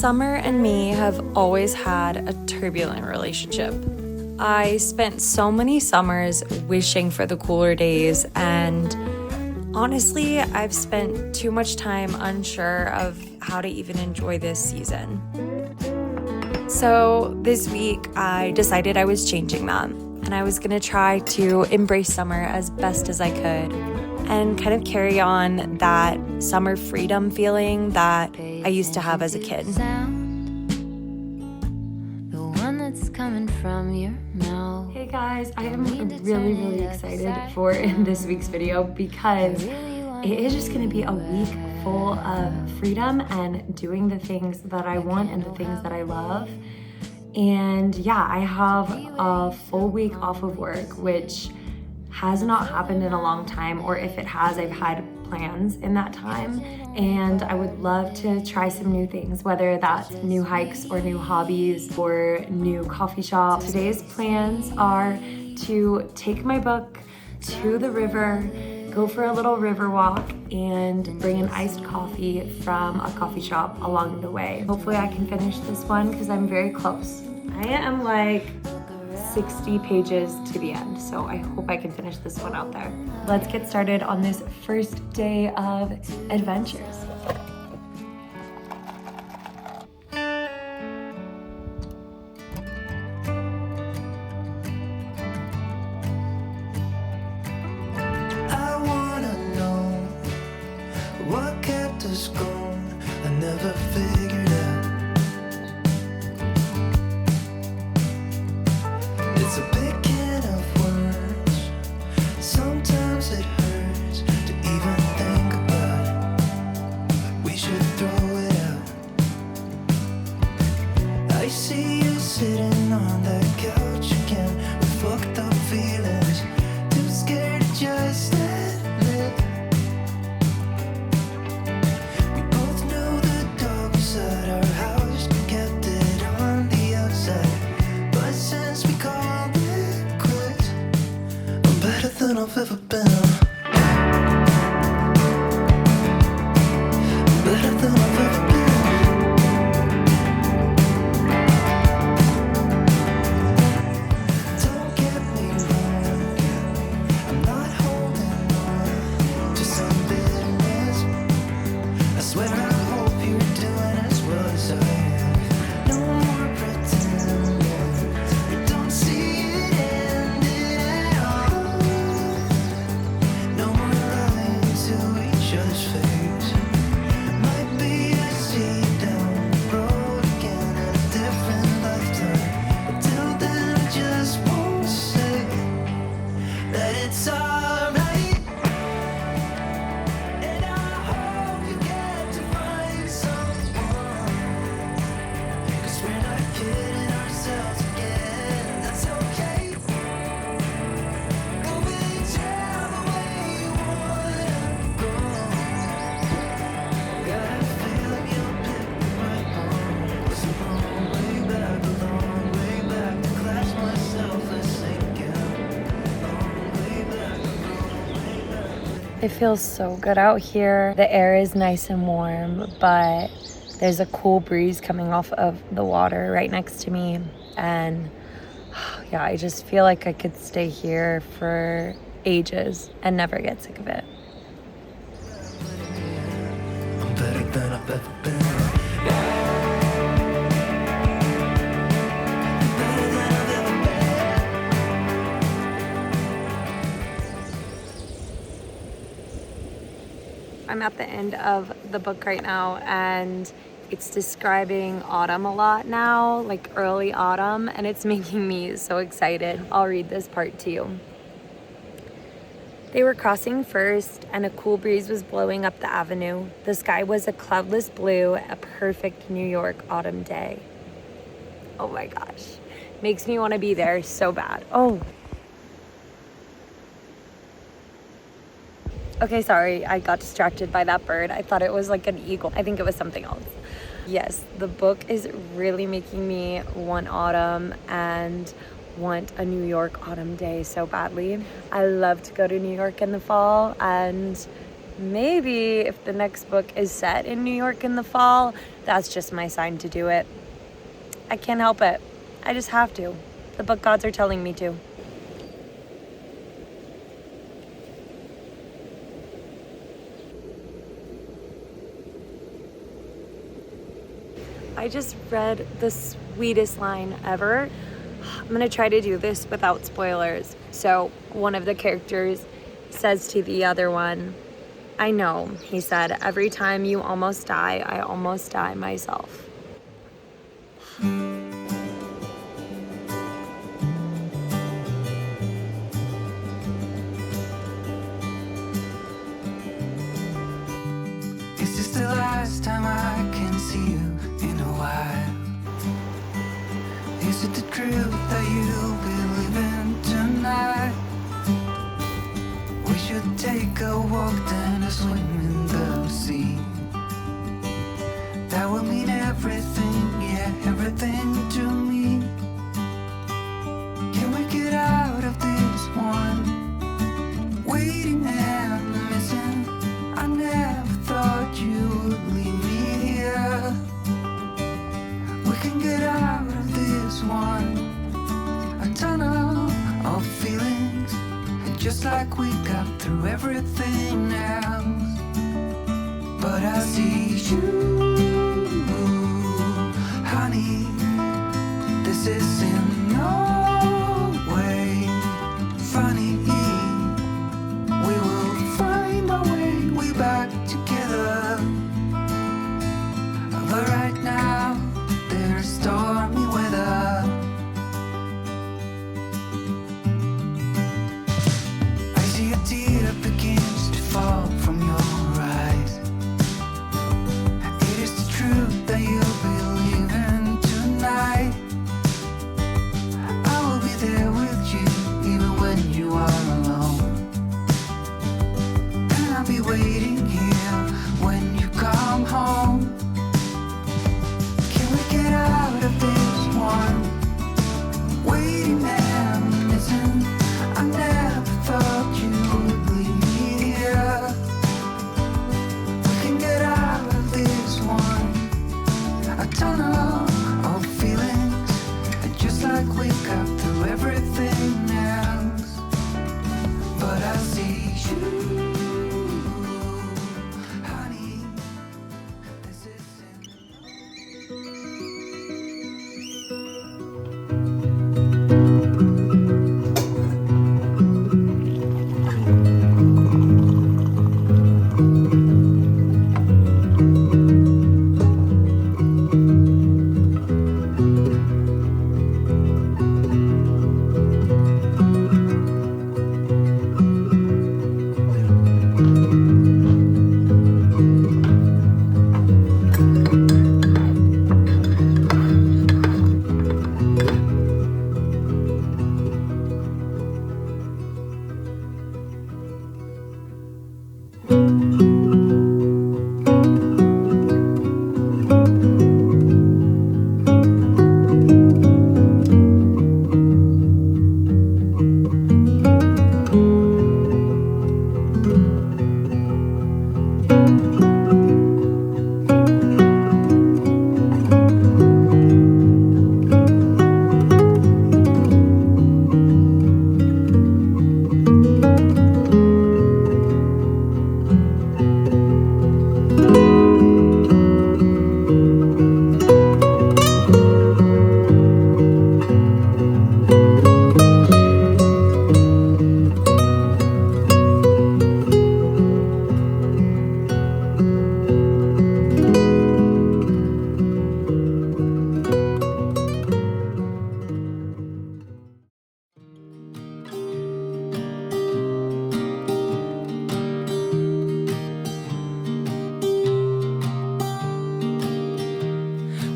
Summer and me have always had a turbulent relationship. I spent so many summers wishing for the cooler days, and honestly, I've spent too much time unsure of how to even enjoy this season. So this week, I decided I was changing that, and I was gonna try to embrace summer as best as I could and kind of carry on that summer freedom feeling that I used to have as a kid. The one that's coming from your mouth. Hey guys, I am really excited for this week's video because it is just gonna be a week full of freedom and doing the things that I want and the things that I love. And yeah, I have a full week off of work, which has not happened in a long time, or if it has, I've had plans in that time, and I would love to try some new things, whether that's new hikes or new hobbies or new coffee shops. Today's plans are to take my book to the river, go for a little river walk, and bring an iced coffee from a coffee shop along the way. Hopefully I can finish this one because I'm very close. I am like 60 pages to the end, so I hope I can finish this one out there. Let's get started on this first day of adventures. I wanna know what kept us going. I never figured out. It's a big can of words. Sometimes it hurts to even think about it. We should throw it out. I see you sitting on that couch again with fucked up feelings. Too scared to just admit. We both knew the dog was at our house, kept it on the outside. But since we called it quits, I'm better than I've ever been. Better than I've ever been. Don't get me wrong, I'm not holding on to some bitterness. I swear I hope you're doing as well as I am. No more pretending you don't see it ending at all. No more lying to each other's face. Might be a seed down the road again in a different lifetime. But till then I just won't say that it's alright. And I hope you get to find someone, 'cause we're not kidding ourselves again. That's okay. Go whichever way you wanna go. Got a feeling you'll pick the right one. It's a long way back to class myself and sinking. Long way back. It feels so good out here. The air is nice and warm, but there's a cool breeze coming off of the water right next to me. And yeah, I just feel like I could stay here for ages and never get sick of it. I'm better than I've ever been. I'm at the end of the book right now, and it's describing autumn a lot now, like early autumn, and it's making me so excited. I'll read this part to you. They were crossing first, and a cool breeze was blowing up the avenue. The sky was a cloudless blue, a perfect New York autumn day. Oh my gosh. Makes me want to be there so bad. Oh. Okay, sorry, I got distracted by that bird. I thought it was like an eagle. I think it was something else. Yes, the book is really making me want autumn and want a New York autumn day so badly. I love to go to New York in the fall, and maybe if the next book is set in New York in the fall, that's just my sign to do it. I can't help it. I just have to. The book gods are telling me to. I just read the sweetest line ever. I'm gonna try to do this without spoilers. So one of the characters says to the other one, I know, he said, every time you almost die, I almost die myself. Is this the last time I can see you in a while? Is it the truth that you'll be living tonight? We should take a walk then a swim in the sea. That will mean everything, yeah, everything to me. Can we get out of this one? Waiting and missing. I never thought you would leave me here. We can get out of this one. A tunnel of feelings, just like we got through everything else. But I see you, honey. This is in no way funny. We will find our way back together. But right now, there's stormy weather. I see a tear begins to fall from your eyes. It is the truth that you'll be leaving tonight. I will be there with you even when you are alone. And I'll be waiting here when you come home. Can we get out of this one? Waiting and missing. I never thought you would leave me here. We can get out of this one. A tunnel of feelings, just like we got through everything else. But I see you, honey. This is in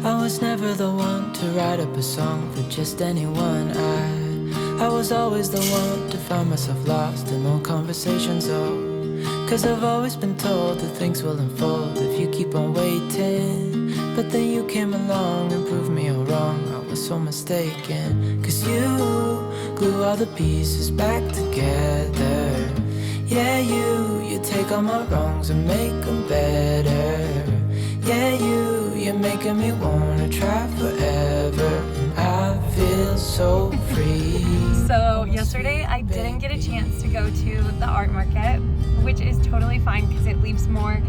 I was never the one to write up a song for just anyone. I was always the one to find myself lost in long conversations. Cause I've always been told that things will unfold if you keep on waiting. But then you came along and proved me all wrong. I was so mistaken. Cause you glue all the pieces back together. Yeah, you take all my wrongs and make them better. Yeah, you're making me wanna try forever. And I feel so free. So yesterday I didn't get a chance to go to the art market, which is totally fine because it leaves more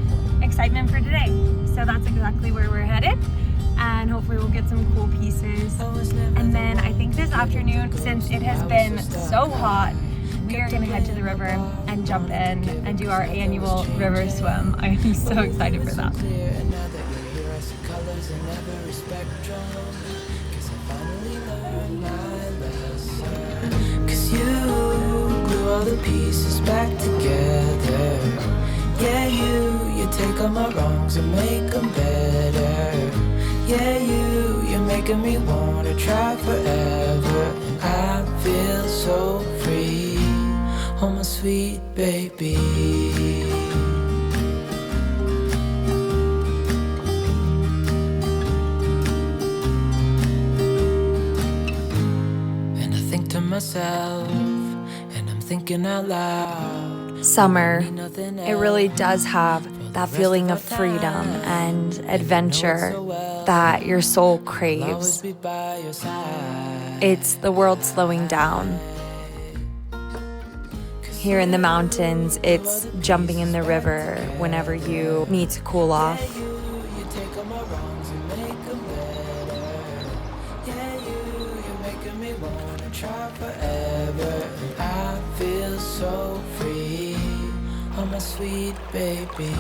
excitement for today. So that's exactly where we're headed, and hopefully we'll get some cool pieces. And then I think this afternoon, since it has been so hot, we are gonna head to the river and jump in and do our annual river swim. I am so excited for that. Cause you glue all the pieces back together. Yeah, you take all my wrongs and make them better. Yeah, you're making me wanna try forever. And I feel so free, oh my sweet baby. Myself, and I'm thinking out loud. Summer, it really does have that feeling of freedom and adventure that your soul craves. It's the world slowing down. Here in the mountains, it's jumping in the river whenever you need to cool off. Try forever, and I feel so free, oh my sweet baby.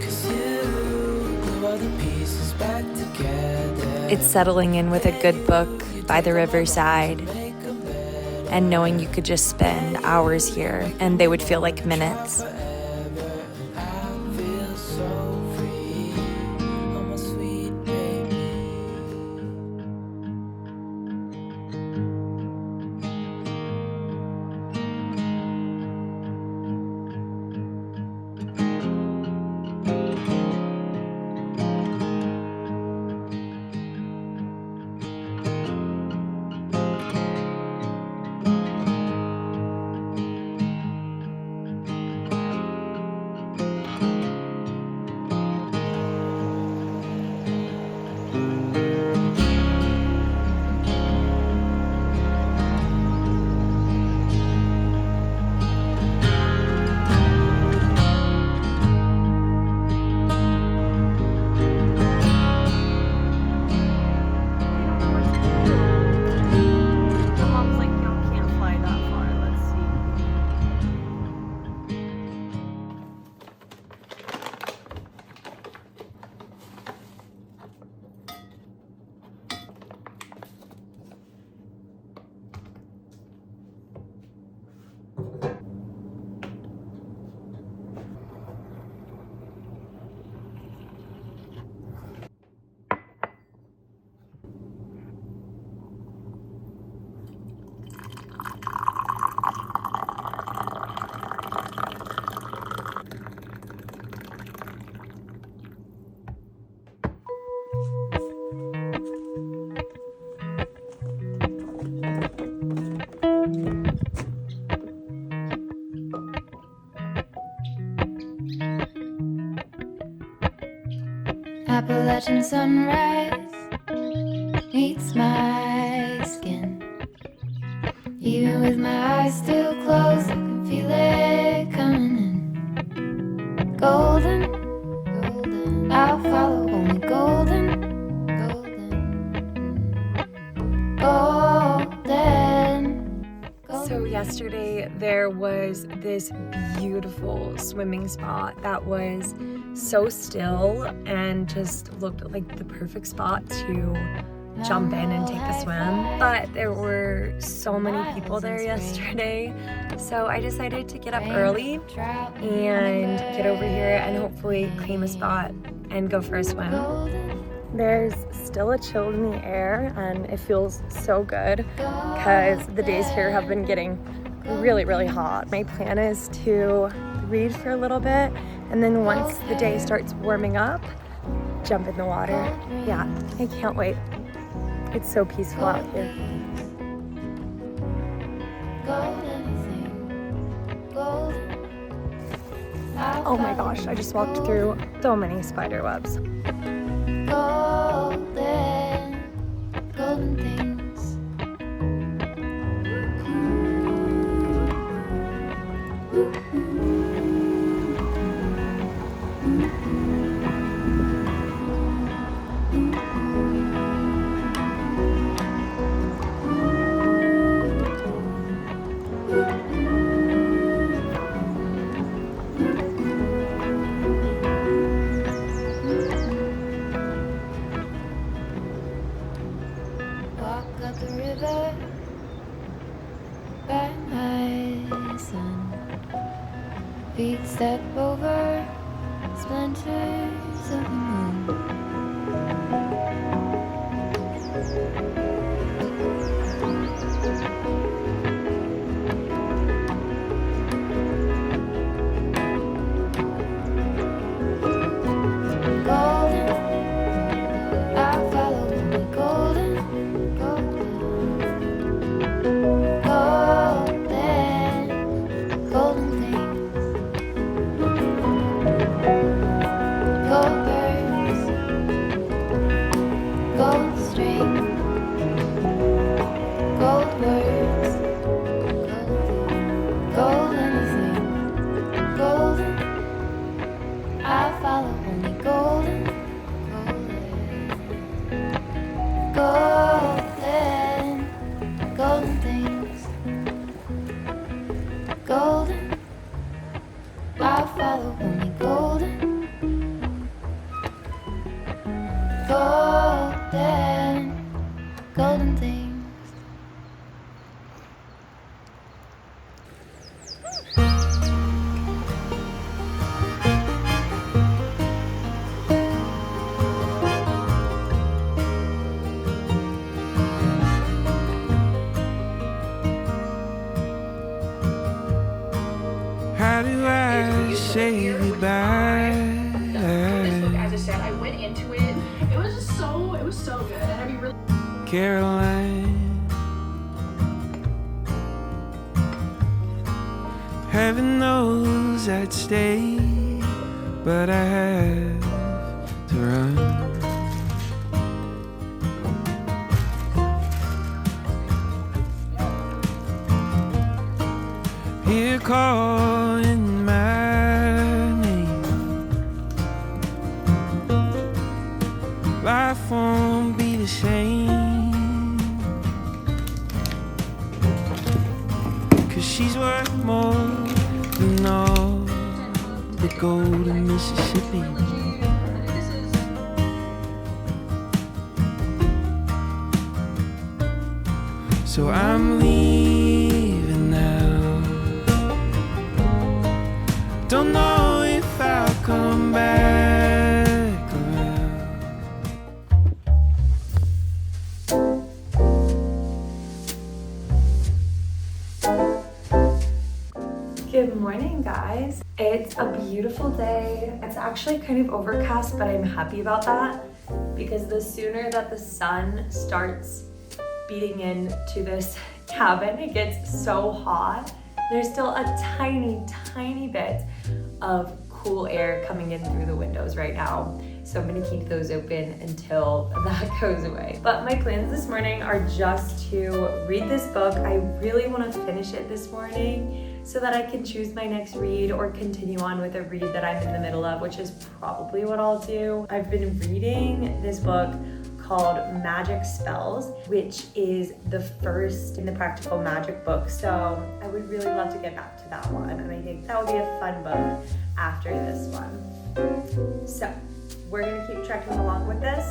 Cause you glue all the pieces back together. It's settling in with a good book by the riverside and knowing you could just spend hours here and they would feel like minutes. Appalachian sunrise meets my skin. Even with my eyes still closed, I can feel it coming in. Golden, golden, I'll follow only golden, golden, golden. So yesterday there was this beautiful swimming spot that was so still and just looked like the perfect spot to jump in and take a swim. But there were so many people there yesterday, so I decided to get up early and get over here and hopefully claim a spot and go for a swim. There's still a chill in the air and it feels so good because the days here have been getting really, really hot. My plan is to read for a little bit, and then once the day starts warming up, jump in the water. Yeah, I can't wait. It's so peaceful out here. Oh my gosh, I just walked through so many spider webs. Golden things. Walk up the river by my sun. Feet step over splinters of the moon. Golden, I follow only golden, golden things. Gold birds, gold string, gold words, gold anything, golden. I follow only golden, golden things, golden. I follow only golden, golden things. How do I say goodbye? As I said, I went into it. It was so good. And I'd be really Caroline, heaven knows I'd stay, but I have to run. Here calling my name, life won't be the same, 'cause she's worth more than all the gold in Mississippi. So I'm leaving now. Don't know if I'll come back around. Good morning, guys. It's a beautiful day. It's actually kind of overcast, but I'm happy about that because the sooner that the sun starts beating into this cabin, it gets so hot. There's still a tiny bit of cool air coming in through the windows right now. So I'm gonna keep those open until that goes away. But my plans this morning are just to read this book. I really wanna finish it this morning so that I can choose my next read or continue on with a read that I'm in the middle of, which is probably what I'll do. I've been reading this book called Magic Spells, which is the first in the practical magic book. So I would really love to get back to that one. And I think that would be a fun book after this one. So we're gonna keep trekking along with this.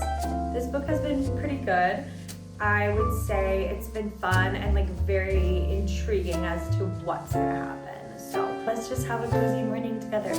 This book has been pretty good. I would say it's been fun and like very intriguing as to what's gonna happen. So let's just have a cozy morning together.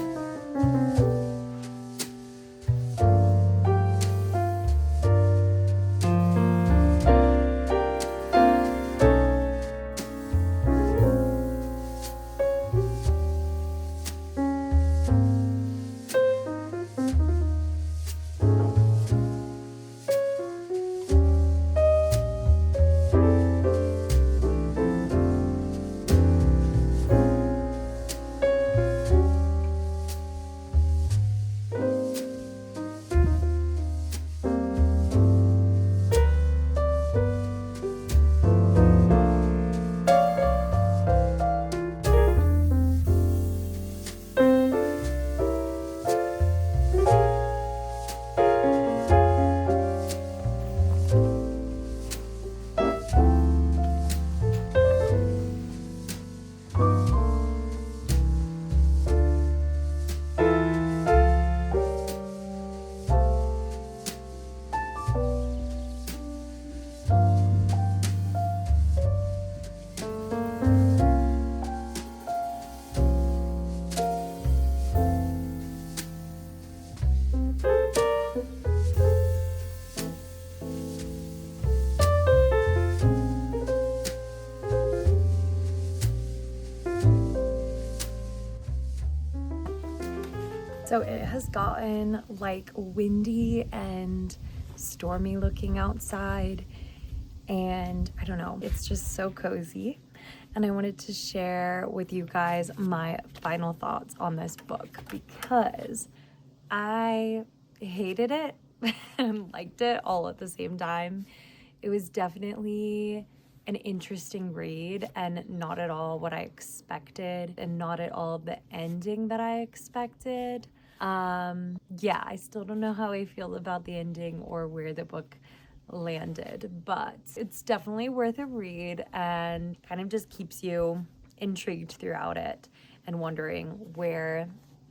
So it has gotten like windy and stormy looking outside, and I don't know, it's just so cozy. And I wanted to share with you guys my final thoughts on this book because I hated it and liked it all at the same time. It was definitely an interesting read and not at all what I expected and not at all the ending that I expected. Yeah, I still don't know how I feel about the ending or where the book landed, but it's definitely worth a read and kind of just keeps you intrigued throughout it and wondering where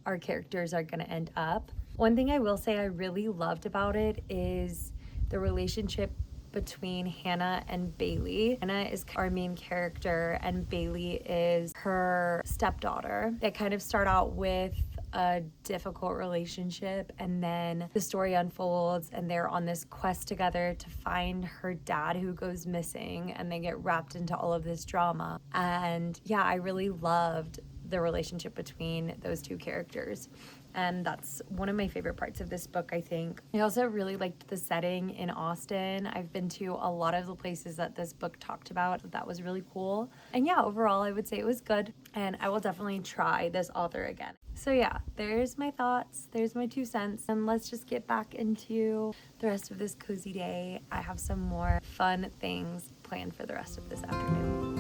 our characters are going to end up. One thing I will say I really loved about it is the relationship between Hannah and Bailey. Hannah is our main character and Bailey is her stepdaughter. They kind of start out with a difficult relationship, and then the story unfolds and they're on this quest together to find her dad who goes missing, and they get wrapped into all of this drama. And yeah, I really loved the relationship between those two characters, and that's one of my favorite parts of this book, I think. I also really liked the setting in Austin. I've been to a lot of the places that this book talked about. That was really cool. And yeah, overall I would say it was good, and I will definitely try this author again. So yeah, there's my thoughts, there's my 2 cents, and let's just get back into the rest of this cozy day. I have some more fun things planned for the rest of this afternoon.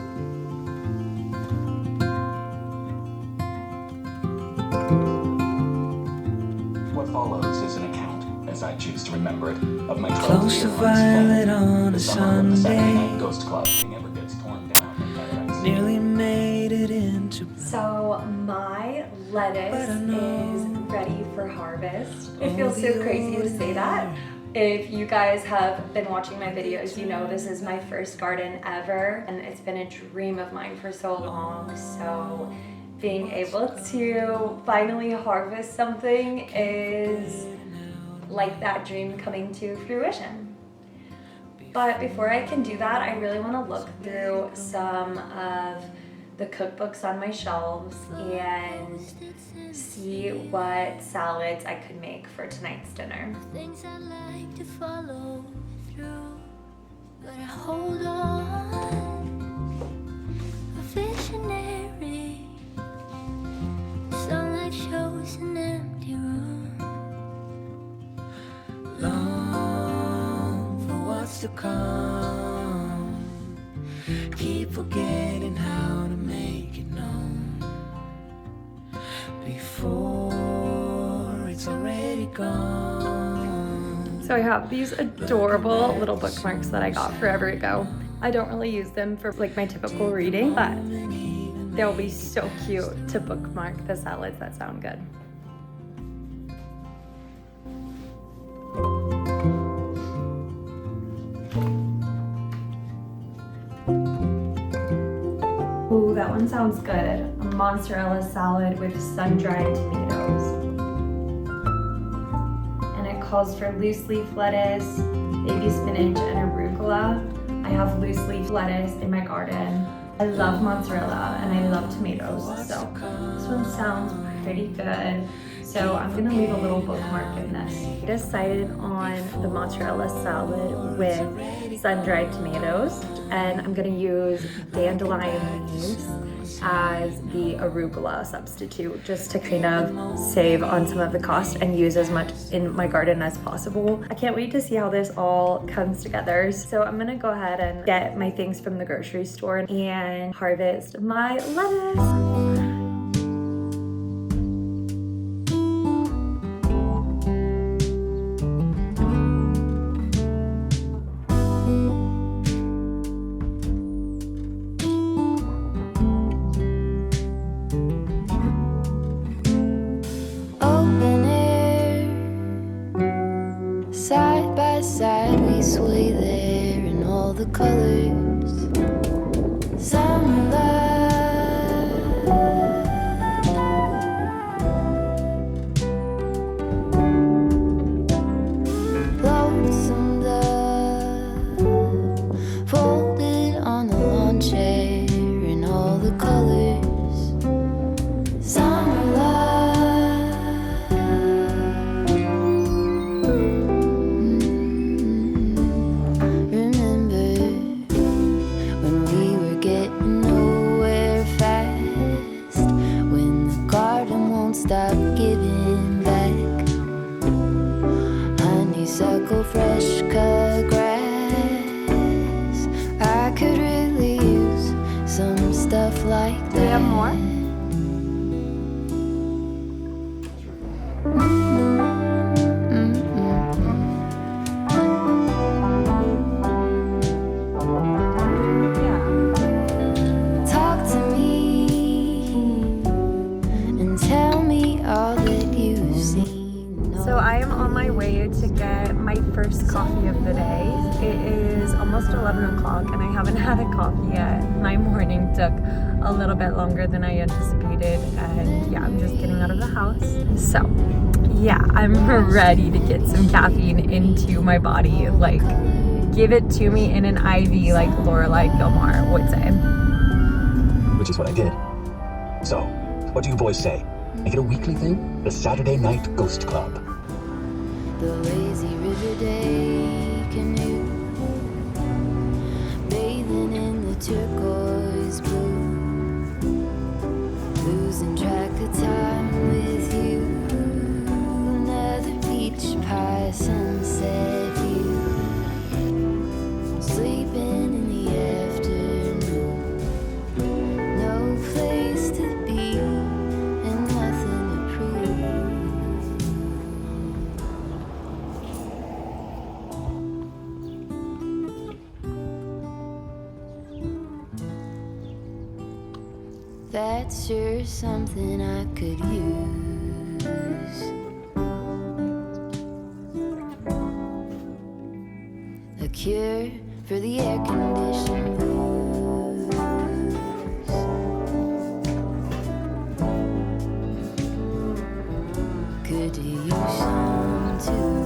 What follows is an account, as I choose to remember it, of my 12 Close year to violet on a the summer of the Saturday Sunday. Night Ghost Club. It never gets torn down in paradise. Nearly made it into So my lettuce is ready for harvest. It feels so crazy to say that. If you guys have been watching my videos, you know this is my first garden ever, and it's been a dream of mine for so long. So being able to finally harvest something is like that dream coming to fruition. But before I can do that, I really want to look through some of the cookbooks on my shelves and see what salads I could make for tonight's dinner. Things I like to follow through, but I hold on. A visionary, sunlight shows an empty room. long for what's to come. Keep forgetting how to make it known before it's already gone. So I have these adorable little bookmarks that I got forever ago. I don't really use them for like my typical reading, but they'll be so cute to bookmark the salads that sound good. Ooh, that one sounds good. A mozzarella salad with sun-dried tomatoes. And it calls for loose leaf lettuce, baby spinach, and arugula. I have loose leaf lettuce in my garden. I love mozzarella and I love tomatoes, so this one sounds pretty good. So I'm gonna leave a little bookmark in this. I decided on the mozzarella salad with sun-dried tomatoes, and I'm gonna use dandelion leaves as the arugula substitute, just to kind of save on some of the cost and use as much in my garden as possible. I can't wait to see how this all comes together. So I'm gonna go ahead and get my things from the grocery store and harvest my lettuce. Open air, side by side we sway there in all the colors. Summer love, lonesome dove, folded on the lawn chair in all the colors. Summer love. have more? Talk to me and tell me all that you've seen. So I am on my way to get my first coffee of the day. It is almost 11 o'clock and I haven't had a coffee yet. My morning took a little bit longer than I anticipated, and yeah, I'm just getting out of the house. So yeah, I'm ready to get some caffeine into my body. Like, give it to me in an IV, like Lorelai Gilmore would say. Which is what I did. So, what do you boys say? Make it a weekly thing? The Saturday Night Ghost Club. The lazy river day canoe, bathing in the turquoise blue, losing track of time with you. Another beach pie sunset view, sleeping in the afternoon. No place to be and nothing to prove. That's sure something I could use. A cure for the air conditioned blues. Could use some too.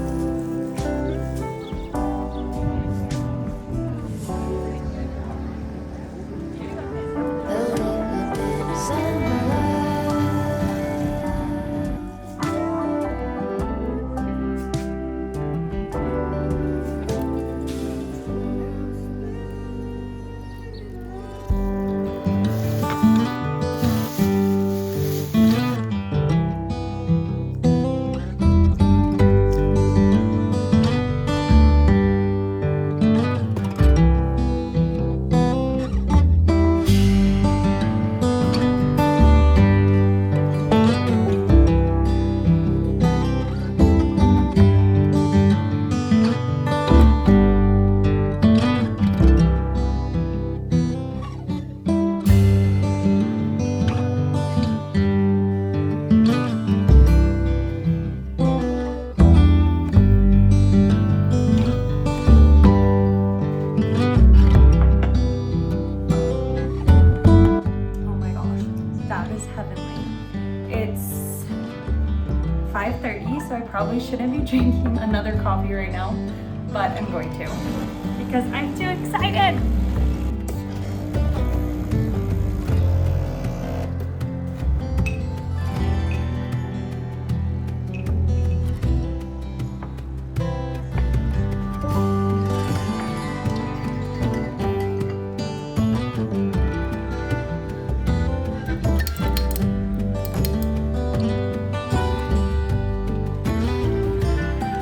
A little bit of sunlight. Oh my gosh, that is heavenly. It's 5:30, so I probably shouldn't be drinking another coffee right now, but I'm going to because I'm too excited.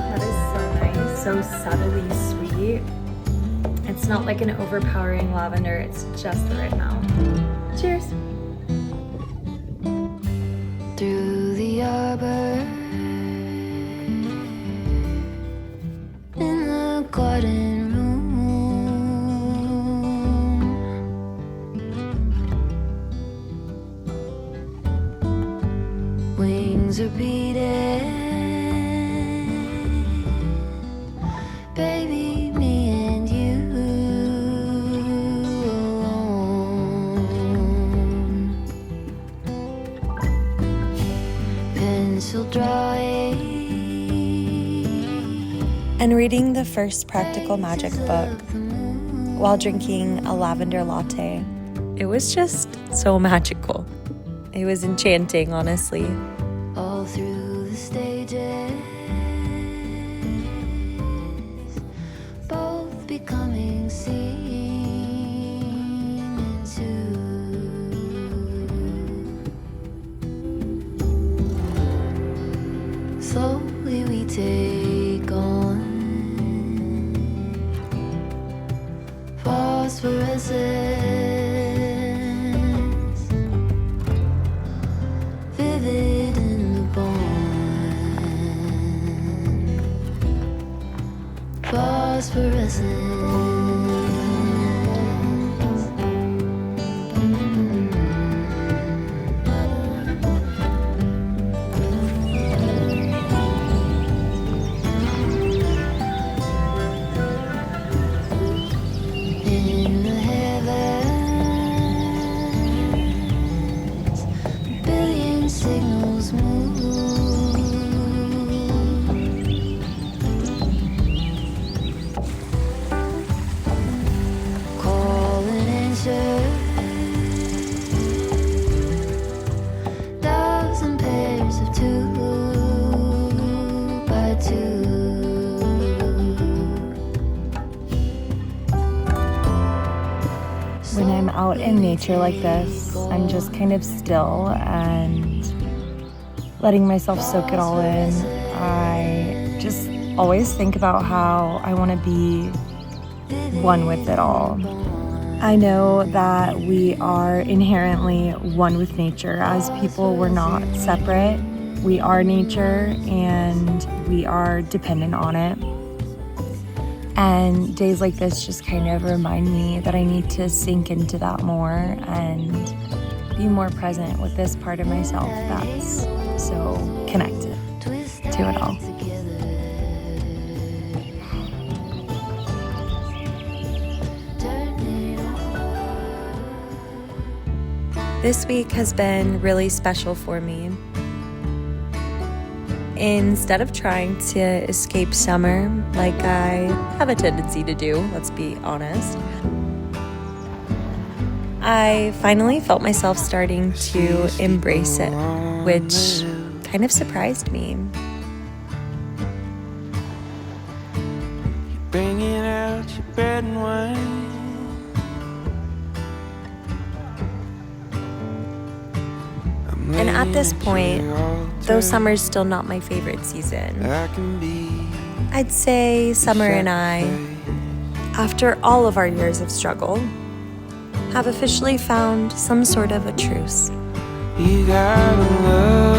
That is so nice, so subtly sweet. It's not like an overpowering lavender, it's just the right amount. Cheers. Through the arbor, in the garden room, wings are beating, baby, me and you alone. Pencil drawing And reading the first practical magic book while drinking a lavender latte. It was just so magical. It was enchanting, honestly. all through the stages, both becoming seen into. Slowly we take on phosphorescence phosphorescent. In the heavens, a billion signals move. Call and answer. Doves and pairs of 2 by 2. When I'm out in nature like this, I'm just kind of still and letting myself soak it all in. I just always think about how I want to be one with it all. I know that we are inherently one with nature. As people, we're not separate. We are nature and we are dependent on it. And days like this just kind of remind me that I need to sink into that more and be more present with this part of myself that's so connected to it all. This week has been really special for me. Instead of trying to escape summer like I have a tendency to do, let's be honest, I finally felt myself starting to embrace it, which kind of surprised me. Bringing out your bread and wine. And at this point, though summer's still not my favorite season, I'd say Summer and I, after all of our years of struggle, have officially found some sort of a truce. You gotta love